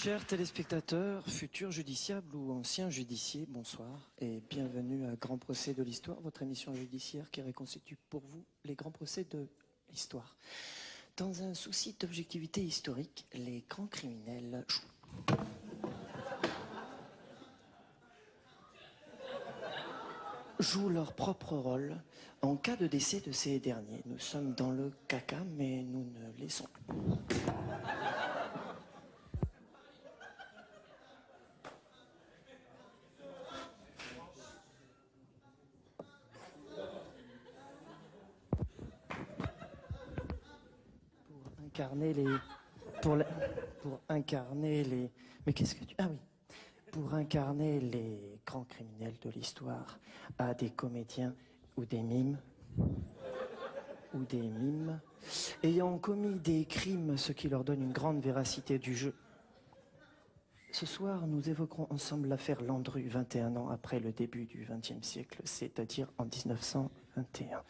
Chers téléspectateurs, futurs judiciables ou anciens judiciaires, bonsoir et bienvenue à Grand Procès de l'Histoire, votre émission judiciaire qui reconstitue pour vous les grands procès de l'histoire. Dans un souci d'objectivité historique, les grands criminels jouent leur propre rôle en cas de décès de ces derniers. Nous sommes dans le caca, mais nous ne laissons plus. Pour incarner les... Mais qu'est-ce que tu... Ah oui. Pour incarner les grands criminels de l'histoire, à des comédiens ou des mimes, ayant commis des crimes, ce qui leur donne une grande véracité du jeu. Ce soir, nous évoquerons ensemble l'affaire Landru, 21 ans après le début du XXe siècle, c'est-à-dire en 1921.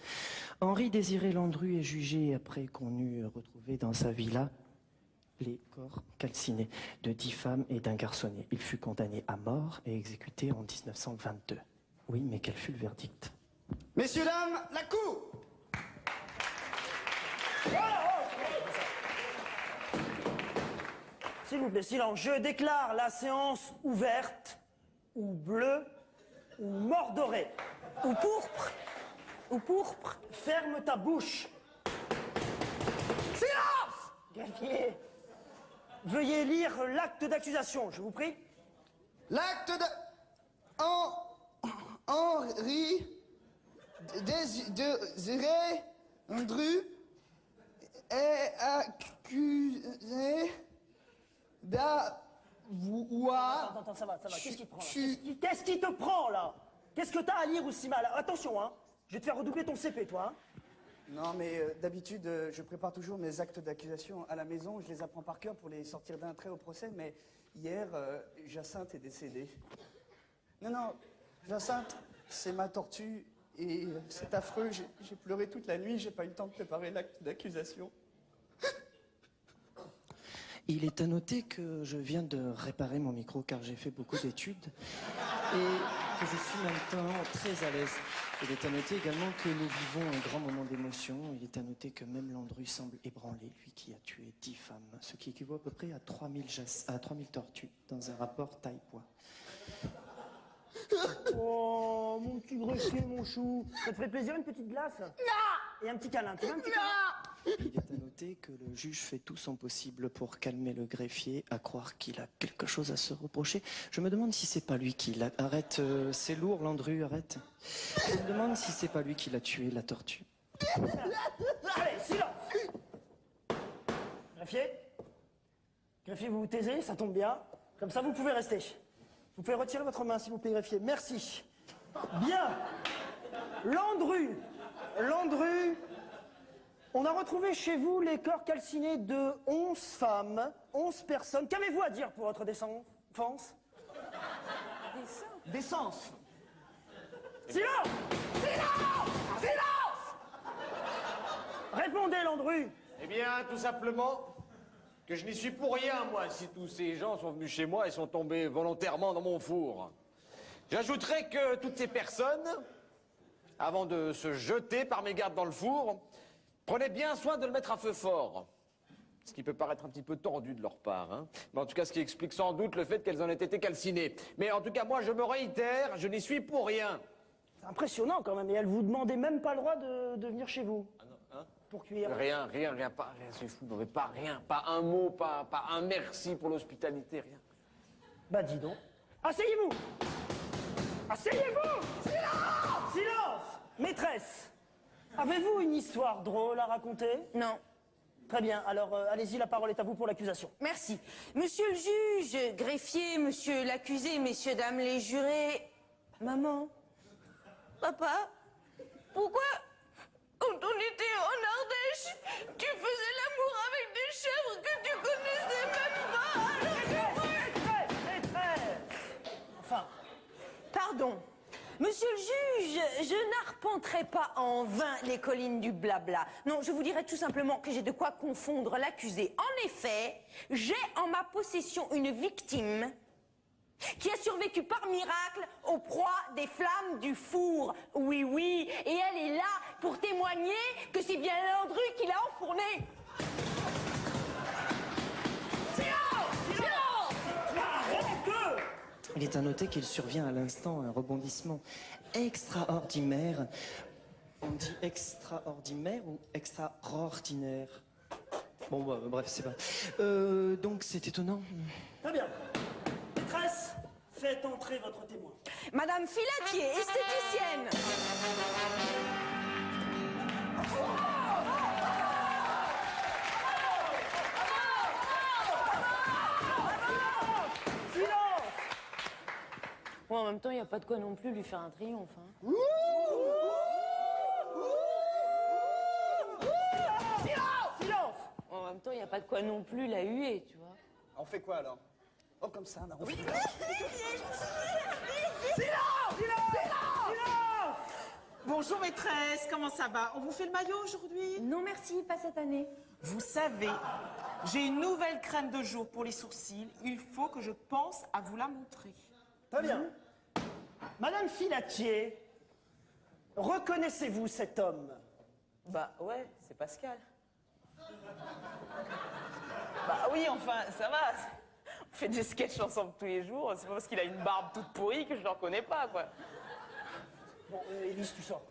Henri-Désiré Landru est jugé après qu'on eut retrouvé dans sa villa les corps calcinés de 10 femmes et d'un garçonnet. Il fut condamné à mort et exécuté en 1922. Oui, mais quel fut le verdict? Messieurs, dames, la cour! S'il vous plaît, silence. Je déclare la séance ouverte, ou bleue, ou mordorée, ou pourpre, ou pourpre. Ferme ta bouche. Silence! Greffier, veuillez lire l'acte d'accusation, je vous prie. L'acte de... Henri... Désiré Landru est accusé d'avoir... Attends, ça va. Qu'est-ce qui te prend, là? Qu'est-ce qui te prend, là? Qu'est-ce que t'as à lire aussi mal? Attention, hein. Je vais te faire redoubler ton CP, toi, hein. Non, mais d'habitude, je prépare toujours mes actes d'accusation à la maison. Je les apprends par cœur pour les sortir d'un trait au procès. Mais hier, Jacinthe est décédée. Non, Jacinthe, c'est ma tortue. Et c'est affreux. J'ai pleuré toute la nuit. J'ai pas eu le temps de préparer l'acte d'accusation. Il est à noter que je viens de réparer mon micro car j'ai fait beaucoup d'études et que je suis maintenant très à l'aise. Il est à noter également que nous vivons un grand moment d'émotion. Il est à noter que même Landru semble ébranlé, lui qui a tué 10 femmes, ce qui équivaut à peu près à 3000 tortues dans un rapport taille-poids. Oh, mon petit greffier, mon chou. Ça te ferait plaisir une petite glace? Non! Et un petit câlin, tu veux un petit câlin? Il est à noter que le juge fait tout son possible pour calmer le greffier, à croire qu'il a quelque chose à se reprocher. Je me demande si c'est pas lui qui l'a... Arrête, c'est lourd, Landru, arrête. Je me demande si c'est pas lui qui l'a tué, la tortue. Allez, silence! Greffier, vous vous taisez, ça tombe bien. Comme ça, vous pouvez rester. Vous pouvez retirer votre main, s'il vous plaît, greffier. Merci. Bien. Landru, on a retrouvé chez vous les corps calcinés de 11 femmes, 11 personnes. Qu'avez-vous à dire pour votre défense? Décence. Silence! Répondez, Landru. Eh bien, tout simplement que je n'y suis pour rien, moi, si tous ces gens sont venus chez moi et sont tombés volontairement dans mon four. J'ajouterais que toutes ces personnes, avant de se jeter par mégarde dans le four, prenaient bien soin de le mettre à feu fort. Ce qui peut paraître un petit peu tordu de leur part, hein. Mais en tout cas, ce qui explique sans doute le fait qu'elles en aient été calcinées. Mais en tout cas, moi, je me réitère, je n'y suis pour rien. C'est impressionnant quand même, et elle vous demandait même pas le droit de venir chez vous. Ah non, hein? Pour cuire. Rien, c'est fou, non mais pas rien, pas un mot, pas un merci pour l'hospitalité, rien. Bah dis donc. Asseyez-vous! Silence! Maîtresse, avez-vous une histoire drôle à raconter? Non. Très bien, alors allez-y, la parole est à vous pour l'accusation. Merci. Monsieur le juge, greffier, monsieur l'accusé, messieurs, dames les jurés... Maman? Papa? Pourquoi, quand on était en Ardèche, tu faisais l'amour avec des chèvres que tu connaissais même pas? Maîtresse! Enfin... Pardon. Monsieur le juge, je narre n'arpenterai pas en vain les collines du blabla. Non, je vous dirai tout simplement que j'ai de quoi confondre l'accusé. En effet, j'ai en ma possession une victime qui a survécu par miracle aux proies des flammes du four. Oui, oui, et elle est là pour témoigner que c'est bien Landru qui l'a enfourné. Il est à noter qu'il survient à l'instant un rebondissement extraordinaire. On dit extraordinaire ou extraordinaire? Bon, bah, bref, c'est pas. Donc c'est étonnant. Très bien. Maîtresse, faites entrer votre témoin. Madame Filatier, esthéticienne. Bon, en même temps, il n'y a pas de quoi non plus lui faire un triomphe. Hein. Silence. Bon, en même temps, il n'y a pas de quoi non plus la huer, tu vois. On fait quoi alors? Oh, comme ça, là. Bonjour maîtresse, comment ça va? On vous fait le maillot aujourd'hui? Non, merci, pas cette année. Vous savez, j'ai une nouvelle crème de jour pour les sourcils. Il faut que je pense à vous la montrer. Très bien. Madame Filatier, reconnaissez-vous cet homme? Bah ouais, c'est Pascal. Bah oui, enfin, ça va. On fait des sketchs ensemble tous les jours. C'est pas parce qu'il a une barbe toute pourrie que je le reconnais pas, quoi. Bon, Élise, tu sors.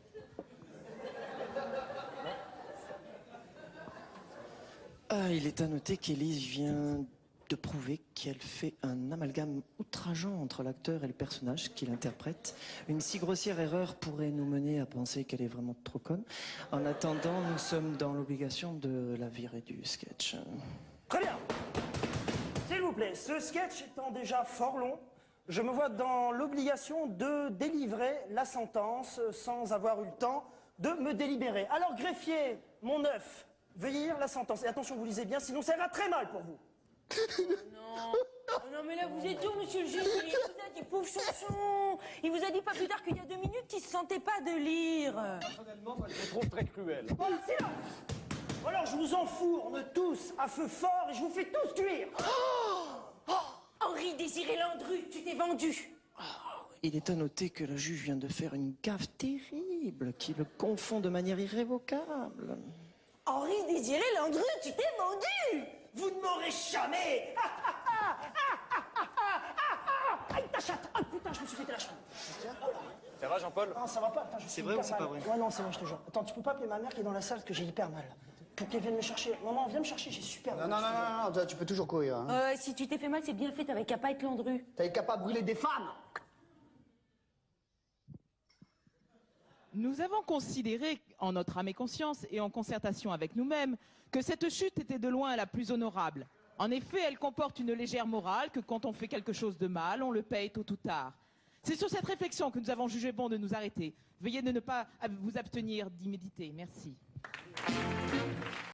Ah, il est à noter qu'Élise vient de prouver qu'elle fait un amalgame outrageant entre l'acteur et le personnage qu'il interprète. Une si grossière erreur pourrait nous mener à penser qu'elle est vraiment trop conne. En attendant, nous sommes dans l'obligation de la virer du sketch. Très bien. S'il vous plaît, ce sketch étant déjà fort long, je me vois dans l'obligation de délivrer la sentence sans avoir eu le temps de me délibérer. Alors, greffier, mon œuf, veuillez lire la sentence. Et attention, vous lisez bien, sinon ça ira très mal pour vous. Non. Non, mais là, vous êtes dur, monsieur le juge. Il vous a dit, pauvre chanson. Il vous a dit pas plus tard qu'il y a 2 minutes qu'il se sentait pas de lire. Personnellement, moi, je le trouve très cruel. Bon, silence. Alors, je vous enfourne tous à feu fort et je vous fais tous cuire. Henri Désiré Landru, tu t'es vendu. Il est à noter que le juge vient de faire une gaffe terrible qui le confond de manière irrévocable. Henri Désiré Landru, tu t'es vendu. Vous ne m'aurez jamais. Aïe, ta chatte. Ah, putain, je me suis pété la cheville. Ça va, Jean-Paul? Non, ça va pas. Attends, je suis C'est vrai hyper ou c'est pas mal. vrai? Ouais, non, c'est vrai, je te jure. Attends, tu peux pas appeler ma mère qui est dans la salle parce que j'ai hyper mal. Pour qu'elle vienne me chercher. Maman, viens me chercher, j'ai super mal. Non, tu peux toujours courir. Hein. Si tu t'es fait mal, c'est bien fait, t'avais qu'à pas être Landru. T'es capable de brûler des femmes. Nous avons considéré, en notre âme et conscience et en concertation avec nous-mêmes, que cette chute était de loin la plus honorable. En effet, elle comporte une légère morale que quand on fait quelque chose de mal, on le paye tôt ou tard. C'est sur cette réflexion que nous avons jugé bon de nous arrêter. Veuillez de ne pas vous abstenir d'y méditer. Merci.